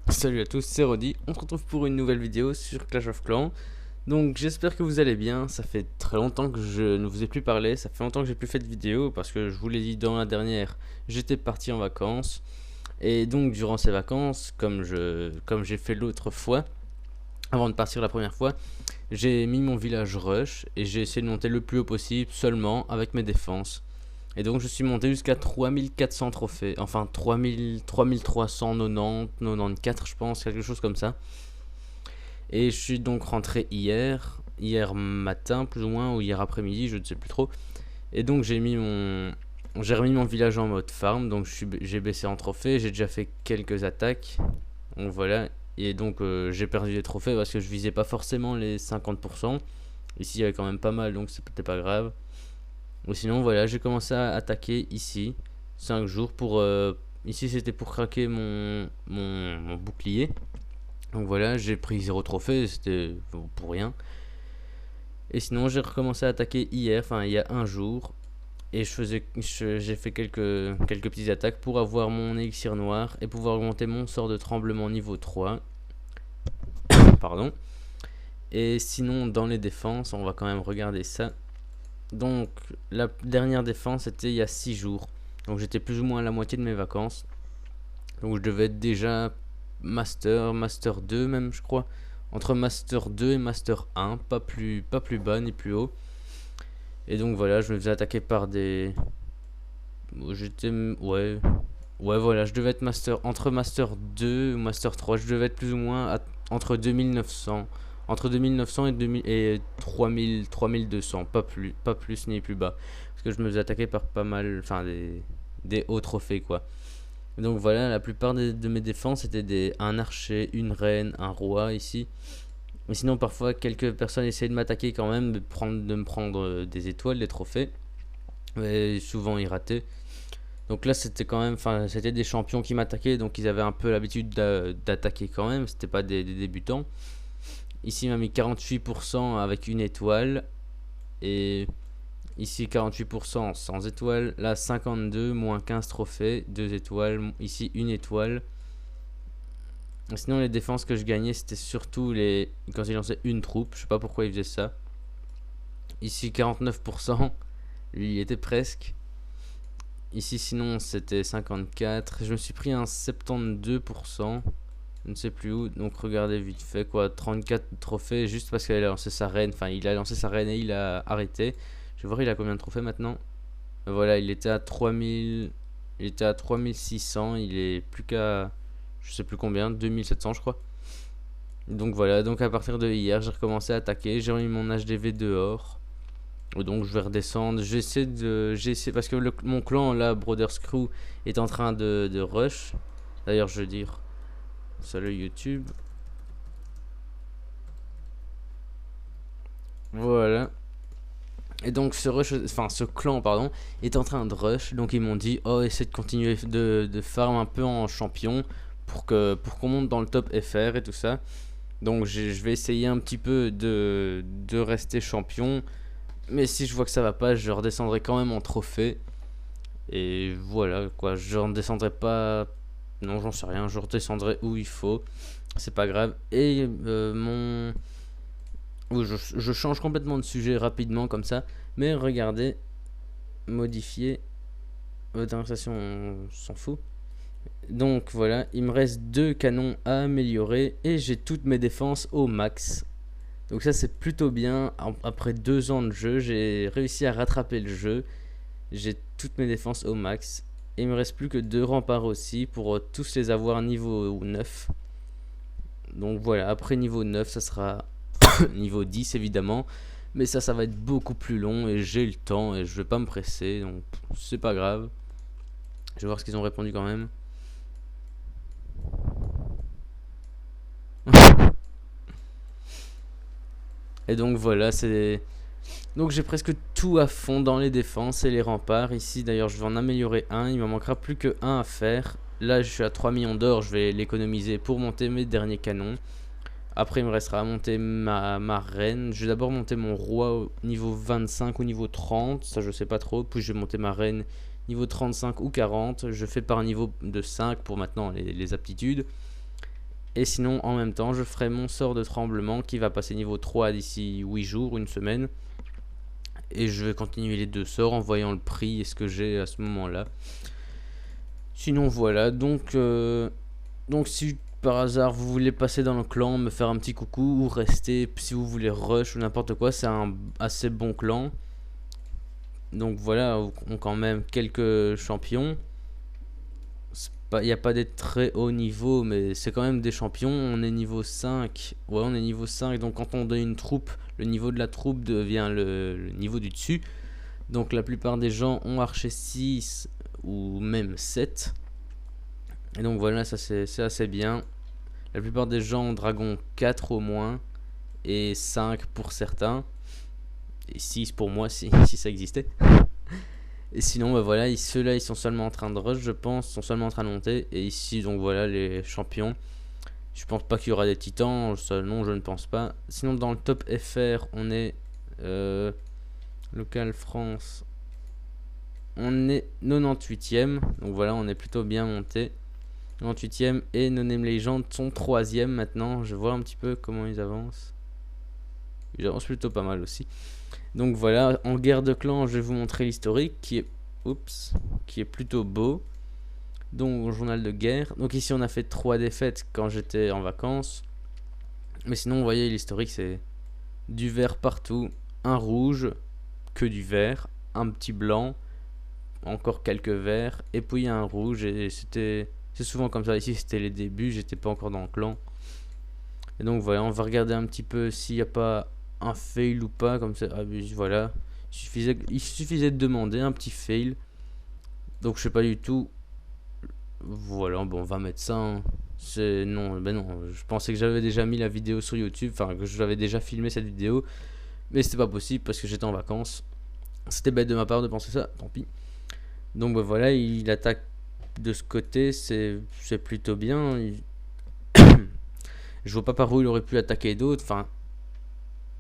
Salut à tous, c'est Rodi. On se retrouve pour une nouvelle vidéo sur Clash of Clans. Donc j'espère que vous allez bien. Ça fait très longtemps que je ne vous ai plus parlé. Ça fait longtemps que j'ai plus fait de vidéo parce que je vous l'ai dit dans la dernière, j'étais parti en vacances. Et donc durant ces vacances, comme j'ai fait l'autre fois, avant de partir la première fois, j'ai mis mon village rush et j'ai essayé de monter le plus haut possible seulement avec mes défenses. Et donc je suis monté jusqu'à 3400 trophées, enfin 3390, 94 je pense, quelque chose comme ça. Et je suis donc rentré hier matin plus ou moins, ou hier après-midi, je ne sais plus trop. Et donc j'ai remis mon village en mode farm, donc j'ai baissé en trophée, j'ai déjà fait quelques attaques. Donc voilà, et donc j'ai perdu des trophées parce que je visais pas forcément les 50%. Ici il y avait quand même pas mal, donc c'était pas grave. Ou sinon voilà, j'ai commencé à attaquer ici, 5 jours pour... ici c'était pour craquer mon bouclier. Donc voilà, j'ai pris 0 trophée, c'était pour rien. Et sinon, j'ai recommencé à attaquer hier, enfin il y a un jour. Et j'ai fait quelques petites attaques pour avoir mon élixir noir et pouvoir augmenter mon sort de tremblement niveau 3. Pardon. Et sinon, dans les défenses, on va quand même regarder ça. Donc, la dernière défense était il y a 6 jours. Donc, j'étais plus ou moins à la moitié de mes vacances. Donc, je devais être déjà Master 2 même, je crois. Entre Master 2 et Master 1, pas plus bas ni plus haut. Et donc voilà, je me faisais attaquer par des... J'étais... Ouais, voilà, je devais être entre Master 2 ou Master 3. Je devais être plus ou moins entre 2900. Entre 2900 et, 2000, et 3000, 3200. Pas plus ni plus bas. Parce que je me faisais attaquer par pas mal... Enfin, des hauts trophées, quoi. Donc voilà, la plupart de mes défenses étaient un archer, une reine, un roi ici. Mais sinon, parfois, quelques personnes essayaient de m'attaquer quand même, de me prendre des étoiles, des trophées. Mais souvent, ils rataient. Donc là, c'était quand même, enfin, c'était des champions qui m'attaquaient, donc ils avaient un peu l'habitude d'attaquer quand même. C'était pas des débutants. Ici, il m'a mis 48% avec une étoile. Et ici, 48% sans étoile. Là, 52, moins 15 trophées, 2 étoiles. Ici, une étoile. Sinon, les défenses que je gagnais, c'était surtout quand il lançait une troupe. Je sais pas pourquoi il faisait ça. Ici, 49%. Lui, il était presque. Ici, sinon, c'était 54. Je me suis pris un 72%. Je ne sais plus où. Donc, regardez vite fait, quoi. 34 trophées juste parce qu'il a lancé sa reine. Enfin, il a lancé sa reine et il a arrêté. Je vais voir, il a combien de trophées maintenant. Voilà, il était à 3000. Il était à 3600. Il est plus qu'à... Je sais plus combien. 2700, je crois. Donc voilà, donc à partir de hier, j'ai recommencé à attaquer. J'ai remis mon HDV dehors. Donc je vais redescendre. J'essaie parce que mon clan là, Brothers Crew, est en train de rush. D'ailleurs, je veux dire, salut YouTube. Voilà. Et donc ce clan pardon, est en train de rush. Donc ils m'ont dit, oh, essaie de continuer de farm un peu en champion pour qu'on monte dans le top FR et tout ça. Donc je vais essayer un petit peu de rester champion. Mais si je vois que ça va pas, je redescendrai quand même en trophée. Et voilà quoi, je redescendrai pas. Non, j'en sais rien, je redescendrai où il faut. C'est pas grave. Et oui, je change complètement de sujet rapidement comme ça. Mais regardez, modifier. Modélisation, on s'en fout. Donc voilà, il me reste 2 canons à améliorer. Et j'ai toutes mes défenses au max. Donc ça c'est plutôt bien. Après 2 ans de jeu, j'ai réussi à rattraper le jeu. J'ai toutes mes défenses au max. Et il me reste plus que 2 remparts aussi pour tous les avoir niveau 9. Donc voilà, après niveau 9, ça sera niveau 10 évidemment. Mais ça va être beaucoup plus long et j'ai le temps et je vais pas me presser. Donc c'est pas grave. Je vais voir ce qu'ils ont répondu quand même. Et donc voilà, c'est... Donc j'ai presque tout à fond dans les défenses et les remparts. Ici d'ailleurs je vais en améliorer un. Il m'en manquera plus que un à faire. Là je suis à 3 millions d'or. Je vais l'économiser pour monter mes derniers canons. Après il me restera à monter ma reine. Je vais d'abord monter mon roi au niveau 25 ou niveau 30. Ça je sais pas trop. Puis je vais monter ma reine niveau 35 ou 40. Je fais par niveau de 5 pour maintenant les aptitudes. Et sinon, en même temps, je ferai mon sort de tremblement qui va passer niveau 3 d'ici 8 jours, une semaine. Et je vais continuer les 2 sorts en voyant le prix et ce que j'ai à ce moment-là. Sinon, voilà. Donc si par hasard vous voulez passer dans le clan, me faire un petit coucou ou rester si vous voulez rush ou n'importe quoi, c'est un assez bon clan. Donc voilà, on quand même quelques champions. Il n'y a pas des très hauts niveaux, mais c'est quand même des champions. On est niveau 5. Ouais, on est niveau 5. Donc quand on donne une troupe, le niveau de la troupe devient le niveau du dessus. Donc la plupart des gens ont archer 6 ou même 7. Et donc voilà, ça c'est assez bien. La plupart des gens ont dragon 4 au moins. Et 5 pour certains. Et 6 pour moi si ça existait. Et sinon, bah voilà, ceux-là, ils sont seulement en train de rush, je pense, sont seulement en train de monter. Et ici, donc voilà, les champions. Je pense pas qu'il y aura des titans, ça, non, je ne pense pas. Sinon, dans le top FR, on est local France. On est 98ème, donc voilà, on est plutôt bien monté. 98ème et No Name Legend sont 3ème maintenant. Je vois un petit peu comment ils avancent. Ils avancent plutôt pas mal aussi. Donc voilà, en guerre de clan, je vais vous montrer l'historique qui est plutôt beau. Donc journal de guerre. Donc ici on a fait 3 défaites quand j'étais en vacances. Mais sinon vous voyez l'historique, c'est du vert partout, un rouge, que du vert, un petit blanc, encore quelques verts, et puis un rouge. Et c'est souvent comme ça. Ici c'était les débuts, j'étais pas encore dans le clan. Et donc voilà, on va regarder un petit peu s'il n'y a pas un fail ou pas, comme ça. Ah, voilà, il suffisait de demander un petit fail. Donc je sais pas du tout. Voilà, bon, on va mettre ça, hein. C'est non, ben non, je pensais que j'avais déjà mis la vidéo sur YouTube, enfin que j'avais déjà filmé cette vidéo, mais c'était pas possible parce que j'étais en vacances. C'était bête de ma part de penser ça, tant pis. Donc ben voilà, il attaque de ce côté, c'est plutôt bien. Je vois pas par où il aurait pu attaquer d'autres, enfin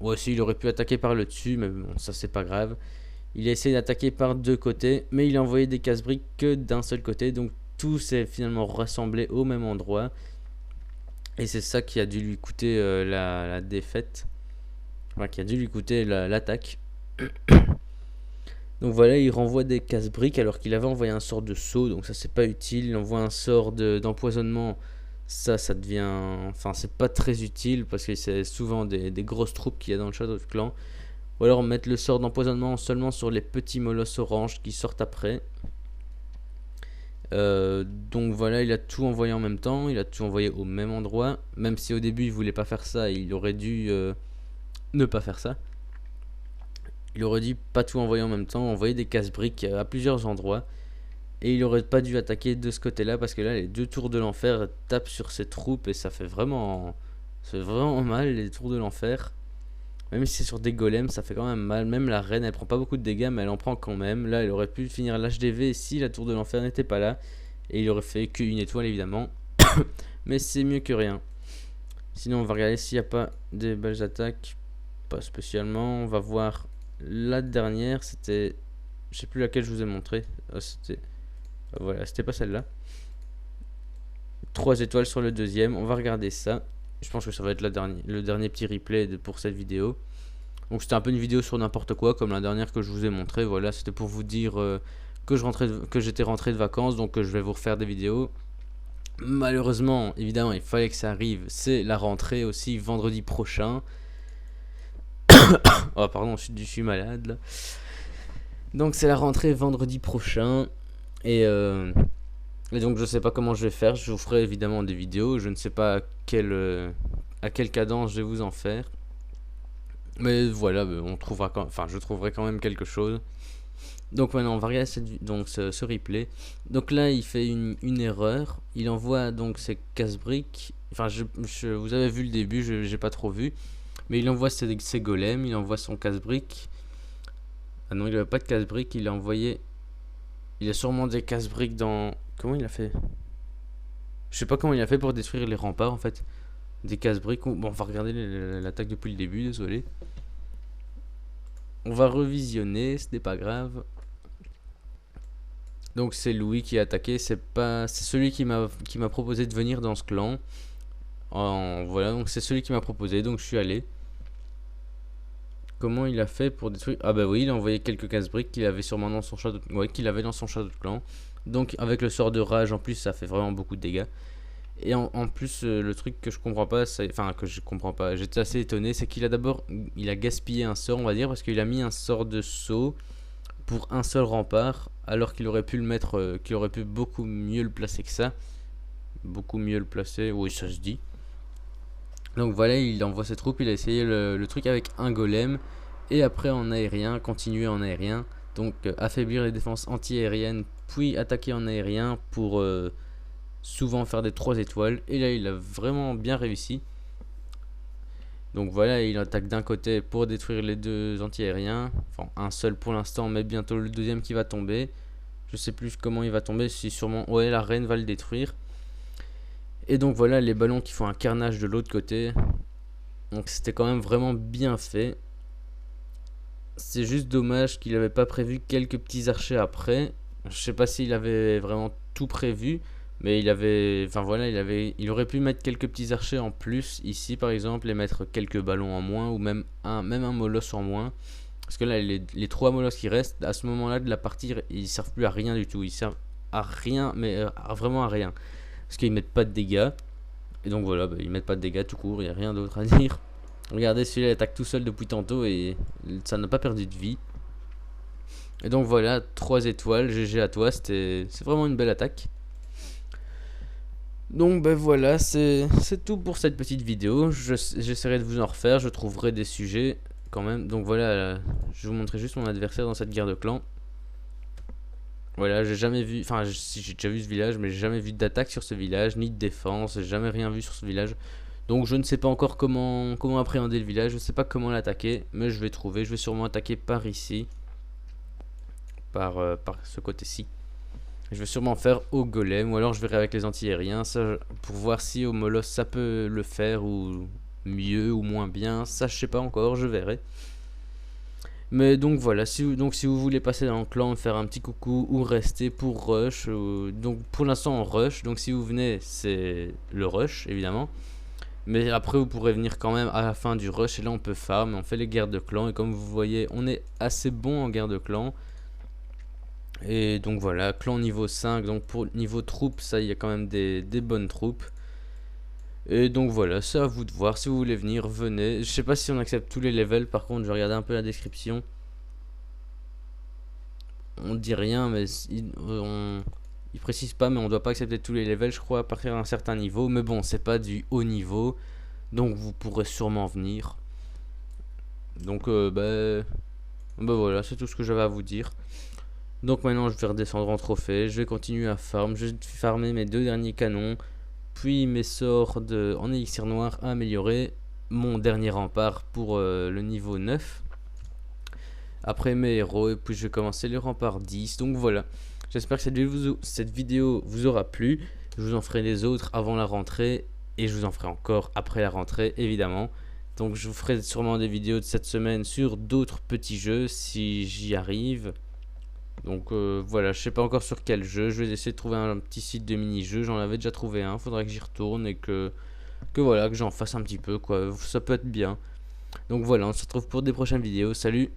ouais, si, il aurait pu attaquer par le dessus, mais bon, ça c'est pas grave. Il a essayé d'attaquer par 2 côtés, mais il a envoyé des casse-briques que d'un seul côté, donc tout s'est finalement rassemblé au même endroit. Et c'est ça qui a dû lui coûter la défaite. Enfin, qui a dû lui coûter l'attaque. Donc voilà, il renvoie des casse-briques alors qu'il avait envoyé un sort de saut, donc ça c'est pas utile. Il envoie un sort d'empoisonnement. Ça devient... Enfin, c'est pas très utile parce que c'est souvent des grosses troupes qu'il y a dans le Shadow of Clan. Ou alors mettre le sort d'empoisonnement seulement sur les petits molosses oranges qui sortent après. Donc voilà, il a tout envoyé en même temps, il a tout envoyé au même endroit. Même si au début il voulait pas faire ça, il aurait dû ne pas faire ça. Il aurait dû pas tout envoyer en même temps, envoyer des casse-briques à plusieurs endroits. Et il aurait pas dû attaquer de ce côté-là parce que là, les 2 tours de l'enfer tapent sur ses troupes et ça fait vraiment mal, les tours de l'enfer. Même si c'est sur des golems, ça fait quand même mal. Même la reine, elle prend pas beaucoup de dégâts, mais elle en prend quand même. Là, elle aurait pu finir l'HDV si la tour de l'enfer n'était pas là. Et il aurait fait qu'une étoile, évidemment. Mais c'est mieux que rien. Sinon, on va regarder s'il n'y a pas des belles attaques. Pas spécialement. On va voir la dernière. C'était... Je sais plus laquelle je vous ai montré. C'était... Voilà, c'était pas celle-là. 3 étoiles sur le deuxième. On va regarder ça. Je pense que ça va être le dernier petit replay pour cette vidéo. Donc c'était un peu une vidéo sur n'importe quoi, comme la dernière que je vous ai montré. Voilà, c'était pour vous dire que j'étais rentré de vacances, donc je vais vous refaire des vidéos. Malheureusement, évidemment, il fallait que ça arrive. C'est la rentrée aussi, vendredi prochain. Oh pardon, je suis malade là. Donc c'est la rentrée vendredi prochain. Et donc je sais pas comment je vais faire. Je vous ferai évidemment des vidéos. Je ne sais pas à quelle cadence je vais vous en faire. Mais voilà, on trouvera je trouverai quand même quelque chose. Donc maintenant on va regarder ce replay. Donc là il fait une erreur. Il envoie donc ses casse-briques. Enfin vous avez vu le début, j'ai pas trop vu. Mais il envoie ses golems, il envoie son casse-brique. Ah non, il avait pas de casse-brique, il a envoyé... Il a sûrement des casse-briques dans... Comment il a fait? Je sais pas comment il a fait pour détruire les remparts en fait. Des casse-briques. Bon, on va regarder l'attaque depuis le début, désolé. On va revisionner, ce n'est pas grave. Donc c'est Louis qui a attaqué, c'est celui qui m'a proposé de venir dans ce clan. Voilà, donc c'est celui qui m'a proposé, donc je suis allé. Comment il a fait pour détruire? Ah bah oui, il a envoyé quelques casse-briques qu'il avait sûrement dans son château de... Ouais, qu'il avait dans son château de clan. Donc avec le sort de rage en plus, ça fait vraiment beaucoup de dégâts. Et en plus, le truc que je comprends pas, enfin que je comprends pas, j'étais assez étonné, c'est qu'il a d'abord, il a gaspillé un sort, on va dire, parce qu'il a mis un sort de saut pour un seul rempart, alors qu'il aurait pu le mettre, qu'il aurait pu beaucoup mieux le placer que ça. Beaucoup mieux le placer, oui ça se dit. Donc voilà, il envoie ses troupes, il a essayé le truc avec un golem, et après en aérien, continuer en aérien. Donc affaiblir les défenses anti-aériennes, puis attaquer en aérien pour souvent faire des 3 étoiles. Et là il a vraiment bien réussi. Donc voilà, il attaque d'un côté pour détruire les deux anti-aériens. Enfin un seul pour l'instant, mais bientôt le deuxième qui va tomber. Je sais plus comment il va tomber, si sûrement... Ouais, la reine va le détruire. Et donc voilà, les ballons qui font un carnage de l'autre côté. Donc c'était quand même vraiment bien fait. C'est juste dommage qu'il n'avait pas prévu quelques petits archers après. Je sais pas s'il avait vraiment tout prévu, mais il avait, enfin voilà, il aurait pu mettre quelques petits archers en plus ici par exemple et mettre quelques ballons en moins ou même un molosse en moins. Parce que là, les 3 molosses qui restent, à ce moment-là de la partie, ils servent plus à rien du tout. Ils servent à rien, mais vraiment à rien. Parce qu'ils mettent pas de dégâts. Et donc voilà, bah, ils mettent pas de dégâts tout court, il n'y a rien d'autre à dire. Regardez, celui-là attaque tout seul depuis tantôt et ça n'a pas perdu de vie. Et donc voilà, 3 étoiles, GG à toi, c'est vraiment une belle attaque. Donc ben voilà, c'est tout pour cette petite vidéo. J'essaierai de vous en refaire, je trouverai des sujets quand même. Donc voilà, je vais vous montrer juste mon adversaire dans cette guerre de clan. Voilà, j'ai jamais vu, enfin j'ai déjà vu ce village, mais j'ai jamais vu d'attaque sur ce village, ni de défense, j'ai jamais rien vu sur ce village. Donc je ne sais pas encore comment appréhender le village, je ne sais pas comment l'attaquer, mais je vais trouver, je vais sûrement attaquer par ici, par ce côté-ci. Je vais sûrement faire au golem, ou alors je verrai avec les anti-aériens, pour voir si au molosse ça peut le faire, ou mieux, ou moins bien, ça je sais pas encore, je verrai. Mais donc voilà, si vous voulez passer dans le clan, faire un petit coucou ou rester pour rush, donc pour l'instant on rush, donc si vous venez c'est le rush évidemment. Mais après vous pourrez venir quand même à la fin du rush et là on peut farm, on fait les guerres de clan et comme vous voyez on est assez bon en guerre de clan. Et donc voilà, clan niveau 5, donc pour niveau troupes ça il y a quand même des bonnes troupes. Et donc voilà, c'est à vous de voir, si vous voulez venir, venez. Je sais pas si on accepte tous les levels, par contre je vais regarder un peu la description. On dit rien, mais il précise pas, mais on doit pas accepter tous les levels, je crois, à partir d'un certain niveau. Mais bon, c'est pas du haut niveau, donc vous pourrez sûrement venir. Donc bah voilà, c'est tout ce que j'avais à vous dire. Donc maintenant je vais redescendre en trophée, je vais continuer à farm, je vais farmer mes 2 derniers canons, puis mes sorts en élixir noir à améliorer, mon dernier rempart pour le niveau 9. Après mes héros, et puis je vais commencer le rempart 10. Donc voilà, j'espère que cette vidéo vous aura plu. Je vous en ferai des autres avant la rentrée, et je vous en ferai encore après la rentrée évidemment. Donc je vous ferai sûrement des vidéos de cette semaine sur d'autres petits jeux si j'y arrive. Donc voilà, je sais pas encore sur quel jeu. Je vais essayer de trouver un petit site de mini-jeux. J'en avais déjà trouvé un. Faudrait que j'y retourne et que voilà, que j'en fasse un petit peu quoi. Ça peut être bien. Donc voilà, on se retrouve pour des prochaines vidéos. Salut!